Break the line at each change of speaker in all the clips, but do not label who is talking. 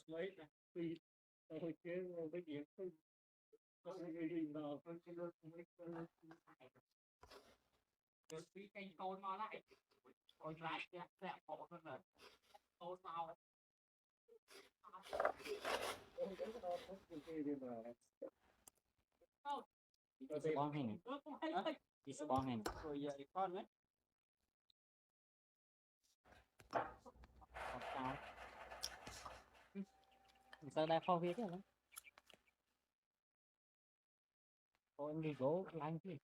lấy thì tôi chứ cái việc tôi phí kênh tôi mà lại tôi lại sẽ khổ hơn là tôi sao
con hay này đi con hay
rồi giờ con ấy
con sao sao đây không biết nữa thôi đi gỗ lanh chứ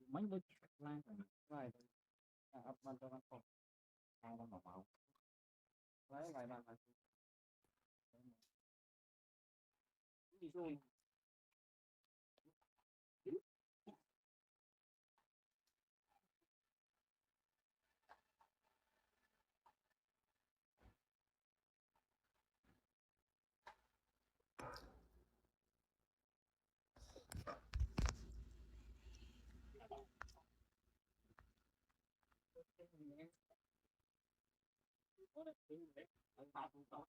mấy đứa lanh
vài ập mặt cho nó khổ
hai con màu
lấy vài bạn là đi rồi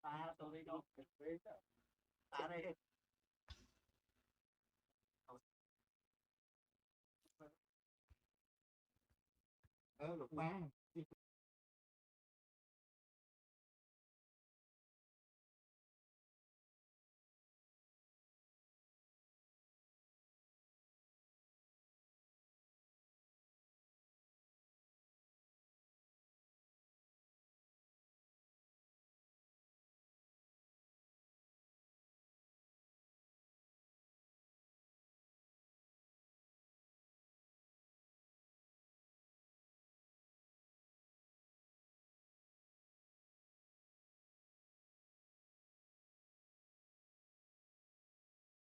ta tôi đi đâu ta đây lục ba